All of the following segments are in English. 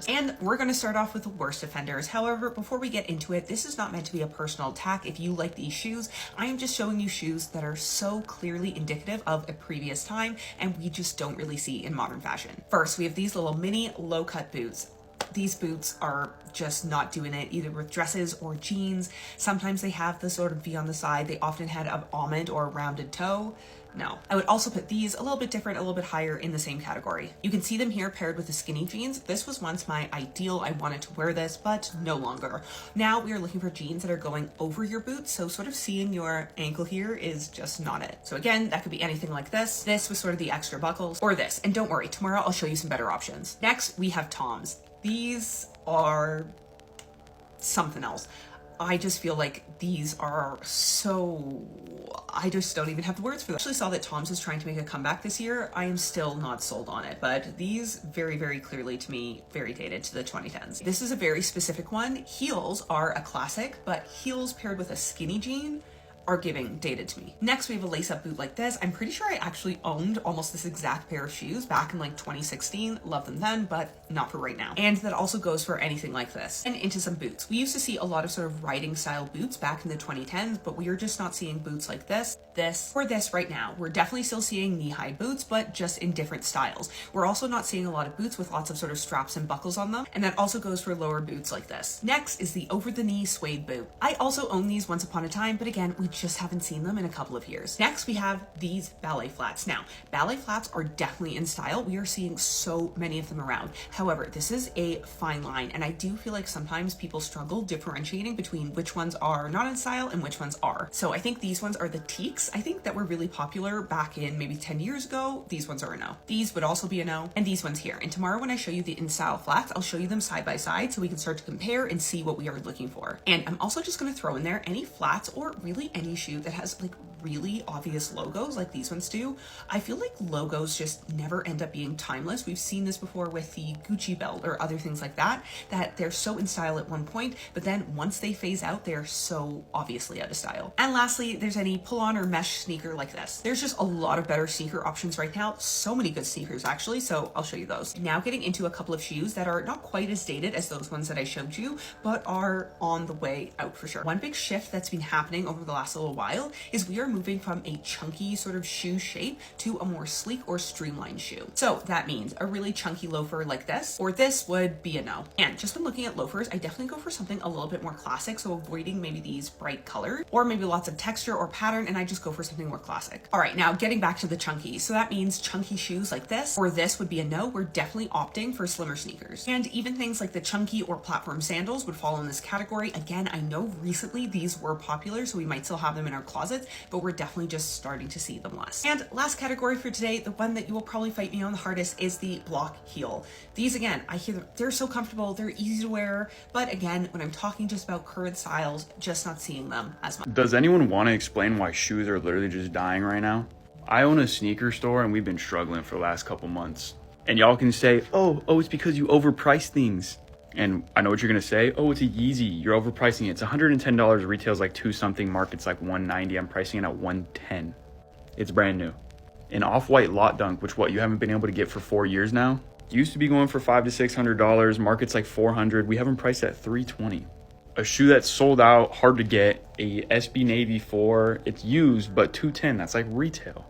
shoes. And we're going to start off with the worst offenders. However, before we get into it, this is not meant to be a personal attack. If you like these shoes, I am just showing you shoes that are so clearly indicative of a previous time and we just don't really see in modern fashion. First, we have these little mini low-cut boots. These boots are just not doing it either with dresses or jeans. Sometimes they have the sort of V on the side. They often had an almond or a rounded toe. No. I would also put these a little bit different, a little bit higher in the same category. You can see them here paired with the skinny jeans. This was once my ideal. I wanted to wear this, but no longer. Now we are looking for jeans that are going over your boots. So sort of seeing your ankle here is just not it. So again, that could be anything like this. This was sort of the extra buckles or this. And don't worry, tomorrow I'll show you some better options. Next, we have Toms. These are something else. I just feel like these are so, I just don't even have the words for them. I actually saw that Tom's is trying to make a comeback this year. I am still not sold on it, but these very, very clearly to me, very dated to the 2010s. This is a very specific one. Heels are a classic, but heels paired with a skinny jean are giving dated to me. Next, we have a lace-up boot like this. I'm pretty sure I actually owned almost this exact pair of shoes back in like 2016. Love them then, but not for right now. And that also goes for anything like this. And into some boots. We used to see a lot of sort of riding style boots back in the 2010s, but we are just not seeing boots like this, or this right now. We're definitely still seeing knee-high boots, but just in different styles. We're also not seeing a lot of boots with lots of sort of straps and buckles on them, and that also goes for lower boots like this. Next is the over-the-knee suede boot. I also owned these once upon a time, but again, we just haven't seen them in a couple of years. Next, we have these ballet flats. Now, ballet flats are definitely in style. We are seeing so many of them around. However, this is a fine line, and I do feel like sometimes people struggle differentiating between which ones are not in style and which ones are. So I think these ones are the teaks. I think that were really popular back in maybe 10 years ago. These ones are a no. These would also be a no, and these ones here. And tomorrow when I show you the in-style flats, I'll show you them side by side so we can start to compare and see what we are looking for. And I'm also just going to throw in there any flats or really any shoe that has like really obvious logos like these ones do. I feel like logos just never end up being timeless. We've seen this before with the Gucci belt or other things like that, that they're so in style at one point, but then once they phase out, they're so obviously out of style. And lastly, there's any pull-on or mesh sneaker like this. There's just a lot of better sneaker options right now. So many good sneakers actually, so I'll show you those. Now getting into a couple of shoes that are not quite as dated as those ones that I showed you, but are on the way out for sure. One big shift that's been happening over the last little while is we are moving from a chunky sort of shoe shape to a more sleek or streamlined shoe. So that means a really chunky loafer like this, or this would be a no. And just when looking at loafers, I definitely go for something a little bit more classic, so avoiding maybe these bright colors or maybe lots of texture or pattern, and I just go for something more classic. All right, now getting back to the chunky. So that means chunky shoes like this or this would be a no. We're definitely opting for slimmer sneakers. And even things like the chunky or platform sandals would fall in this category. Again, I know recently these were popular, so we might still have them in our closets, but we're definitely just starting to see them less. And last category for today, the one that you will probably fight me on the hardest, is the block heel. These, again, I hear they're so comfortable, they're easy to wear, but again, when I'm talking just about current styles, just not seeing them as much. Does anyone want to explain why shoes are literally just dying right now? I own a sneaker store and we've been struggling for the last couple months. And y'all can say, oh, it's because you overprice things. And I know what you're gonna say. Oh, it's a Yeezy. You're overpricing it. It's $110. Retails like 2 something. Market's like 190. I'm pricing it at 110. It's brand new. An off-white lot dunk, which you haven't been able to get for 4 years now. Used to be going for $500 to $600. Market's like $400. We have them priced at $320. A shoe that's sold out, hard to get. A SB Navy 4. It's used, but $210. That's like retail.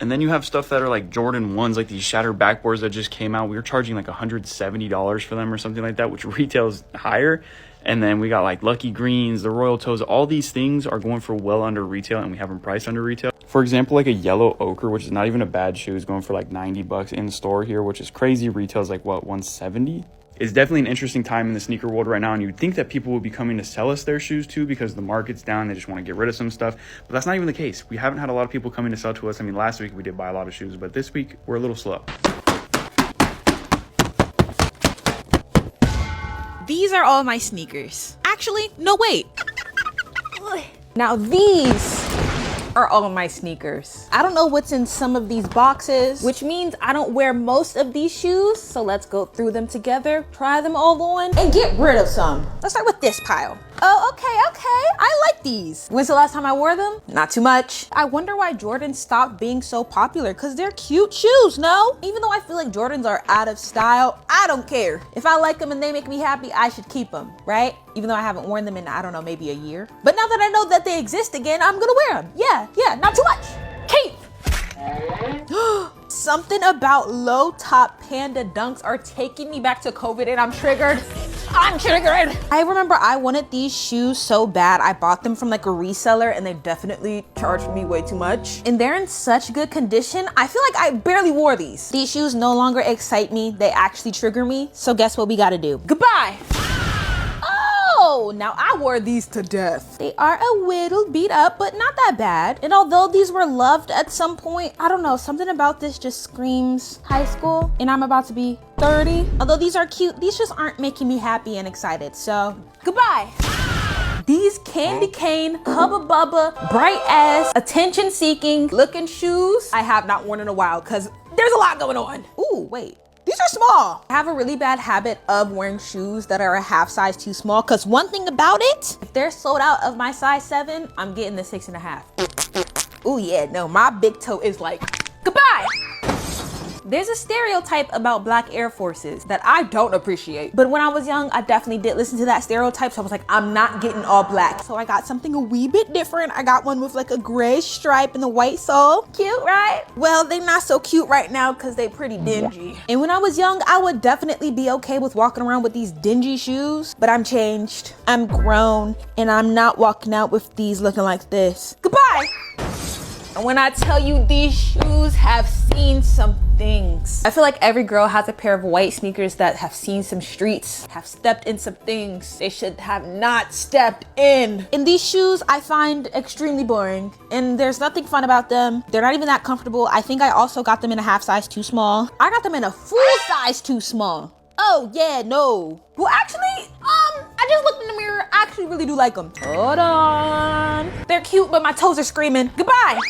And then you have stuff that are like Jordan 1s, like these shattered backboards that just came out. We were charging like $170 for them or something like that, which retails higher. And then we got like Lucky Greens, the Royal Toes. All these things are going for well under retail, and we have them priced under retail. For example, like a yellow ochre, which is not even a bad shoe, is going for like $90 in store here, which is crazy. Retails like what, $170? It's definitely an interesting time in the sneaker world right now, and you'd think that people would be coming to sell us their shoes too because the market's down. They just want to get rid of some stuff, but that's not even the case. We haven't had a lot of people coming to sell to us. I mean, last week we did buy a lot of shoes, but this week we're a little slow. These are all my sneakers. Actually, no, wait. Now these are all my sneakers. I don't know what's in some of these boxes, which means I don't wear most of these shoes. So let's go through them together, try them all on, and get rid of some. Let's start with this pile. Oh, okay. I like these. When's the last time I wore them? Not too much. I wonder why Jordans stopped being so popular, because they're cute shoes, no? Even though I feel like Jordans are out of style, I don't care. If I like them and they make me happy, I should keep them, right? Even though I haven't worn them in, I don't know, maybe a year. But now that I know that they exist again, I'm gonna wear them. Yeah, not too much. Keep. Something about low top panda dunks are taking me back to COVID and I'm triggered. I remember I wanted these shoes so bad. I bought them from like a reseller and they definitely charged me way too much. And they're in such good condition. I feel like I barely wore these. These shoes no longer excite me. They actually trigger me. So guess what we gotta do? Goodbye. Oh, now I wore these to death. They are a little beat up, but not that bad. And although these were loved at some point, I don't know, something about this just screams high school and I'm about to be 30. Although these are cute, these just aren't making me happy and excited. So goodbye. These candy cane, hubba bubba, bright ass, attention seeking looking shoes, I have not worn in a while because there's a lot going on. Ooh, wait. These are small. I have a really bad habit of wearing shoes that are a half size too small, because one thing about it, if they're sold out of my size 7, I'm getting the 6.5. Oh yeah, no, my big toe is like, goodbye. There's a stereotype about black Air Forces that I don't appreciate. But when I was young, I definitely did listen to that stereotype. So I was like, I'm not getting all black. So I got something a wee bit different. I got one with like a gray stripe and the white sole. Cute, right? Well, they're not so cute right now because they pretty dingy. And when I was young, I would definitely be okay with walking around with these dingy shoes. But I'm changed. I'm grown. And I'm not walking out with these looking like this. Goodbye. And when I tell you these shoes have seen some things. I feel like every girl has a pair of white sneakers that have seen some streets, have stepped in some things they should have not stepped in. And these shoes I find extremely boring and there's nothing fun about them. They're not even that comfortable. I think I also got them in a half size too small. I got them in a full size too small. Oh yeah, no. Well, actually, I just looked in the mirror. I actually really do like them. Hold on. They're cute, but my toes are screaming. Goodbye.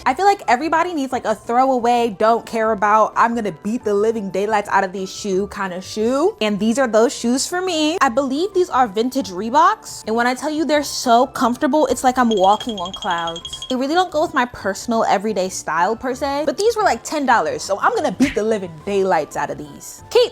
I feel like everybody needs like a throwaway, don't care about, I'm gonna beat the living daylights out of these shoe kind of shoe. And these are those shoes for me. I believe these are vintage Reeboks. And when I tell you they're so comfortable, it's like I'm walking on clouds. They really don't go with my personal everyday style per se, but these were like $10. So I'm gonna beat the living daylights out of these. Keep.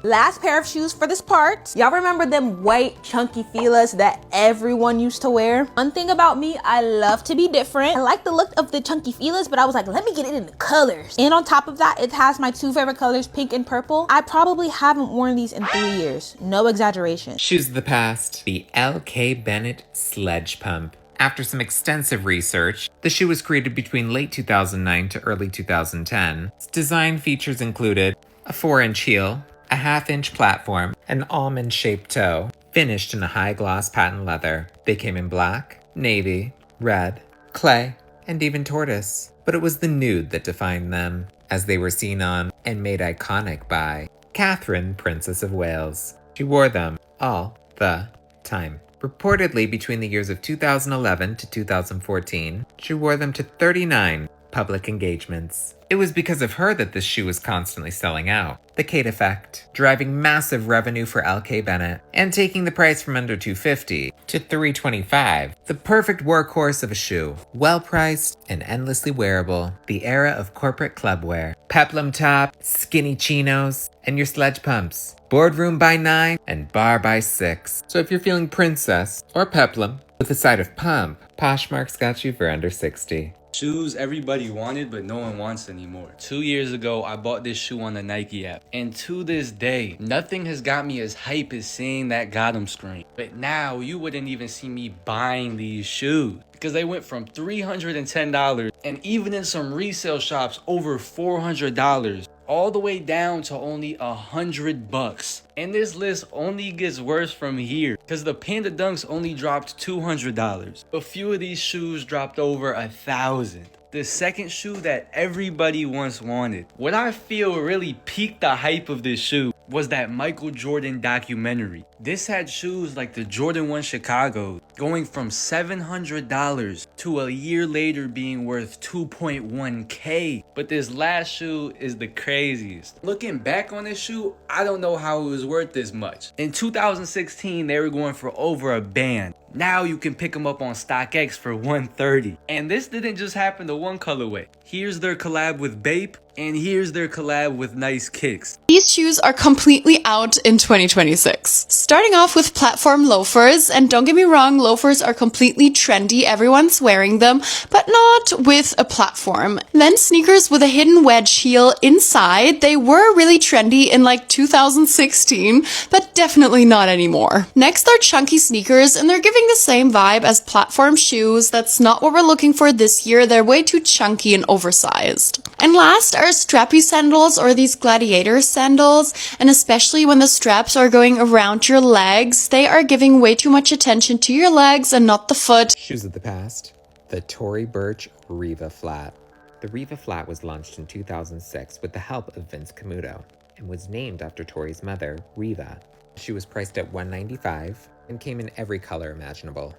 Last pair of shoes for this part. Y'all remember them white chunky Filas that everyone used to wear? One thing about me, I love to be different. I like the look of the chunky Filas, but I was like, let me get it in the colors. And on top of that, it has my 2 favorite colors, pink and purple. I probably haven't worn these in 3 years. No exaggeration. Shoes of the past, the L.K. Bennett Sledge Pump. After some extensive research, the shoe was created between late 2009 to early 2010. Its design features included a 4-inch heel, a 1/2-inch platform, an almond-shaped toe, finished in a high-gloss patent leather. They came in black, navy, red, clay, and even tortoise. But it was the nude that defined them, as they were seen on and made iconic by Catherine, Princess of Wales. She wore them all the time. Reportedly, between the years of 2011 to 2014, she wore them to 39 public engagements. It was because of her that this shoe was constantly selling out. The Kate effect, driving massive revenue for L.K. Bennett and taking the price from under $250 to $325. The perfect workhorse of a shoe, well priced and endlessly wearable. The era of corporate club wear, peplum top, skinny chinos, and your sledge pumps. Boardroom by 9 and bar by 6. So if you're feeling princess or peplum with a side of pump, Poshmark's got you for under $60. Shoes everybody wanted, but no one wants anymore. 2 years ago, I bought this shoe on the Nike app. And to this day, nothing has got me as hype as seeing that got 'em screen. But now, you wouldn't even see me buying these shoes, because they went from $310 and even in some resale shops over $400, all the way down to only $100. And this list only gets worse from here, because the Panda Dunks only dropped $200. A few of these shoes dropped over $1,000. The second shoe that everybody once wanted. What I feel really piqued the hype of this shoe, was that Michael Jordan documentary. This had shoes like the Jordan 1 Chicago going from $700 to a year later being worth 2.1K. But this last shoe is the craziest. Looking back on this shoe, I don't know how it was worth this much. In 2016, they were going for over a band. Now you can pick them up on StockX for $130. And this didn't just happen to one colorway. Here's their collab with Bape, and here's their collab with Nice Kicks. These shoes are completely out in 2026. Starting off with platform loafers, and don't get me wrong, loafers are completely trendy, everyone's wearing them, but not with a platform. Then sneakers with a hidden wedge heel inside. They were really trendy in like 2016, but definitely not anymore. Next are chunky sneakers, and they're giving the same vibe as platform shoes. That's not what we're looking for this year. They're way too chunky and oversized. And last are strappy sandals, or these gladiator sandals, and especially when the straps are going around your legs, they are giving way too much attention to your legs and not the foot. Shoes of the past. The Tory Burch Riva Flat. The Riva Flat was launched in 2006 with the help of Vince Camuto and was named after Tory's mother, Riva. She was priced at $195 and came in every color imaginable.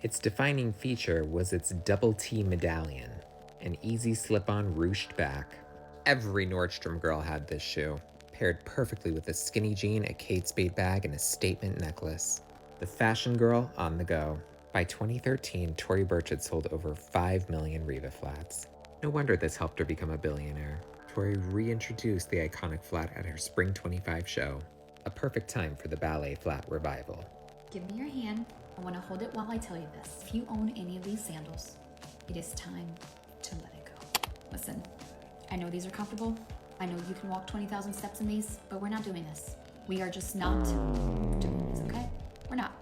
Its defining feature was its double T medallion, an easy slip-on ruched back. Every Nordstrom girl had this shoe, paired perfectly with a skinny jean, a Kate Spade bag, and a statement necklace. The fashion girl on the go. By 2013, Tory Burch had sold over 5 million Riva flats. No wonder this helped her become a billionaire. Tory reintroduced the iconic flat at her Spring 25 show. A perfect time for the ballet flat revival. Give me your hand. I want to hold it while I tell you this. If you own any of these sandals, it is time to let it go. Listen, I know these are comfortable. I know you can walk 20,000 steps in these, but we're not doing this. We are just not doing this, okay? We're not.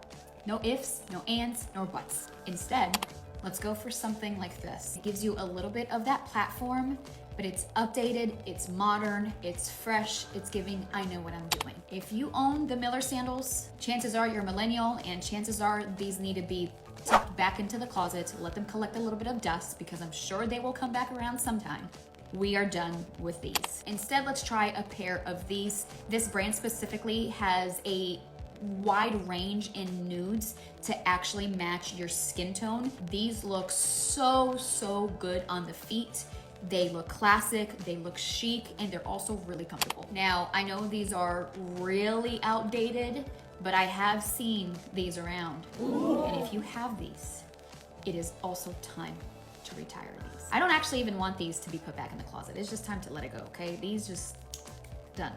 No ifs, no ands, nor buts. Instead, let's go for something like this. It gives you a little bit of that platform, but it's updated, it's modern, it's fresh, it's giving, I know what I'm doing. If you own the Miller sandals, chances are you're a millennial, and chances are these need to be tucked back into the closet, let them collect a little bit of dust, because I'm sure they will come back around sometime. We are done with these. Instead, let's try a pair of these. This brand specifically has a wide range in nudes to actually match your skin tone. These look so good on the feet. They look classic, they look chic, and they're also really comfortable. Now, I know these are really outdated, but I have seen these around. And if you have these, it is also time to retire these. I don't actually even want these to be put back in the closet. It's just time to let it go, okay? These just, done.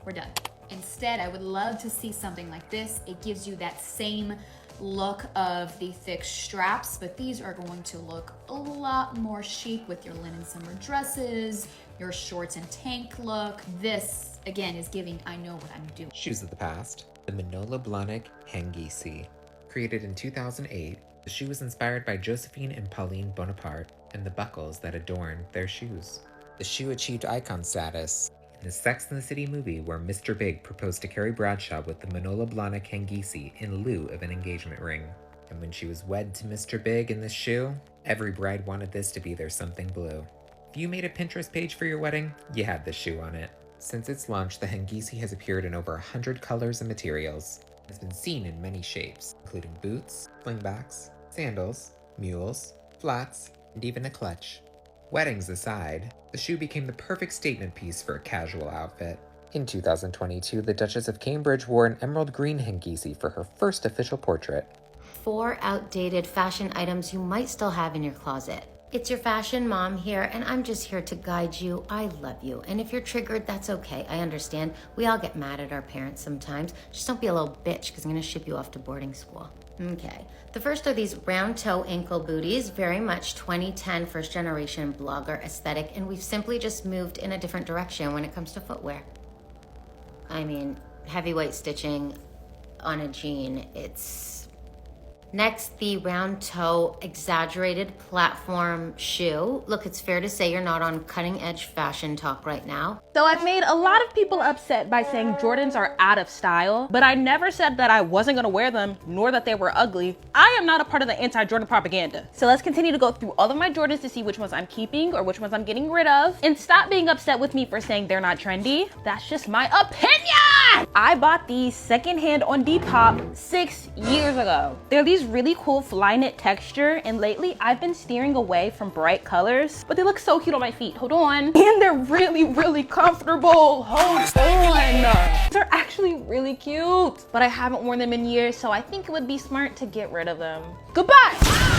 We're done. Instead, I would love to see something like this. It gives you that same look of the thick straps, but these are going to look a lot more chic with your linen summer dresses, your shorts and tank look. This, again, is giving, I know what I'm doing. Shoes of the past. The Manolo Blahnik Hengisi. Created in 2008, the shoe was inspired by Josephine and Pauline Bonaparte and the buckles that adorn their shoes. The shoe achieved icon status in the Sex and the City movie, where Mr. Big proposed to Carrie Bradshaw with the Manolo Blahnik Hengisi in lieu of an engagement ring. And when she was wed to Mr. Big in this shoe, every bride wanted this to be their something blue. If you made a Pinterest page for your wedding, you had this shoe on it. Since its launch, the Hengisi has appeared in over 100 colors and materials. It has been seen in many shapes, including boots, slingbacks, sandals, mules, flats, and even a clutch. Weddings aside, the shoe became the perfect statement piece for a casual outfit. In 2022, the Duchess of Cambridge wore an emerald green Hengisi for her first official portrait. 4 outdated fashion items you might still have in your closet. It's your fashion mom here, and I'm just here to guide you. I love you. And if you're triggered, that's okay. I understand. We all get mad at our parents sometimes. Just don't be a little bitch, because I'm going to ship you off to boarding school. Okay. The first are these round toe ankle booties, very much 2010 first generation blogger aesthetic, and we've simply just moved in a different direction when it comes to footwear. I mean, heavyweight stitching on a jean, it's Next, the round toe exaggerated platform shoe. Look, it's fair to say you're not on cutting edge fashion talk right now. So I've made a lot of people upset by saying Jordans are out of style, but I never said that I wasn't gonna wear them, nor that they were ugly. I am not a part of the anti-Jordan propaganda. So let's continue to go through all of my Jordans to see which ones I'm keeping or which ones I'm getting rid of. And stop being upset with me for saying they're not trendy. That's just my opinion! I bought these secondhand on Depop 6 years ago. They're these really cool fly knit texture, and lately I've been steering away from bright colors, but they look so cute on my feet. Hold on. And they're really comfortable. Hold on. They're actually really cute, but I haven't worn them in years, so I think it would be smart to get rid of them. Goodbye.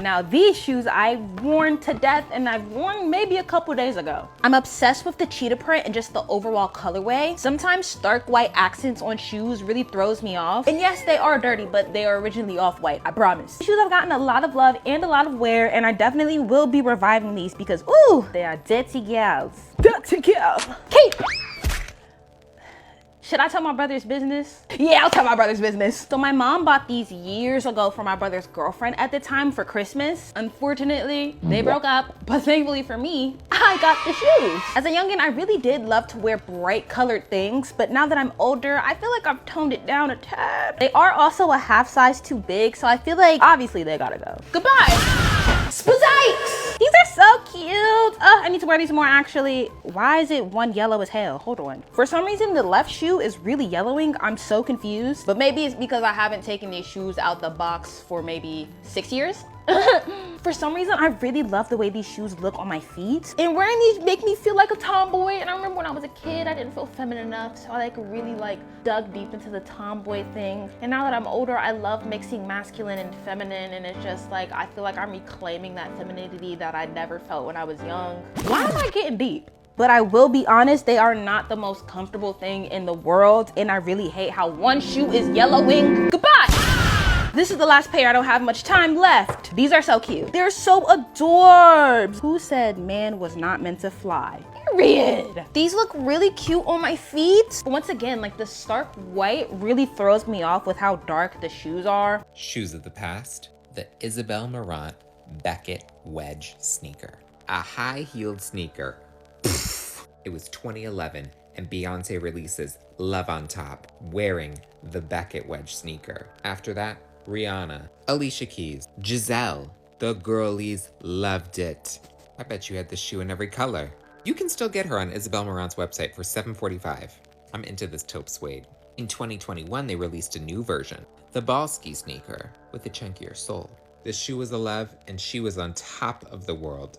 Now these shoes I've worn to death, and I've worn maybe a couple days ago. I'm obsessed with the cheetah print and just the overall colorway. Sometimes stark white accents on shoes really throws me off. And yes, they are dirty, but they are originally off-white, I promise. These shoes have gotten a lot of love and a lot of wear, and I definitely will be reviving these because, ooh, they are dirty gals. Dirty gal. Keep. Should I tell my brother's business? Yeah, I'll tell my brother's business. So my mom bought these years ago for my brother's girlfriend at the time for Christmas. Unfortunately, they broke up, but thankfully for me, I got the shoes. As a youngin', I really did love to wear bright colored things, but now that I'm older, I feel like I've toned it down a tad. They are also a half size too big, so I feel like obviously they gotta go. Goodbye. Spazikes! These are so cute. I need to wear these more actually. Why is it one yellow as hell? Hold on. For some reason, the left shoe is really yellowing. I'm so confused, but maybe it's because I haven't taken these shoes out the box for maybe 6 years. For some reason, I really love the way these shoes look on my feet, and wearing these make me feel like a tomboy. And I remember when I was a kid, I didn't feel feminine enough, so I really dug deep into the tomboy thing. And now that I'm older, I love mixing masculine and feminine, and it's just like I feel like I'm reclaiming that femininity that I never felt when I was young. Why am I getting deep? But I will be honest, they are not the most comfortable thing in the world, and I really hate how one shoe is yellowing. Goodbye! This is the last pair. I don't have much time left. These are so cute. They're so adorbs. Who said man was not meant to fly? Period. These look really cute on my feet. But once again, like the stark white really throws me off with how dark the shoes are. Shoes of the past, the Isabel Marant Beckett Wedge sneaker. A high-heeled sneaker. It was 2011 and Beyonce releases Love on Top wearing the Beckett Wedge sneaker. After that, Rihanna, Alicia Keys, Giselle. The girlies loved it. I bet you had the shoe in every color. You can still get her on Isabel Marant's website for $7.45. I'm into this taupe suede. In 2021, they released a new version, the Ballski sneaker, with a chunkier sole. This shoe was a love, and she was on top of the world.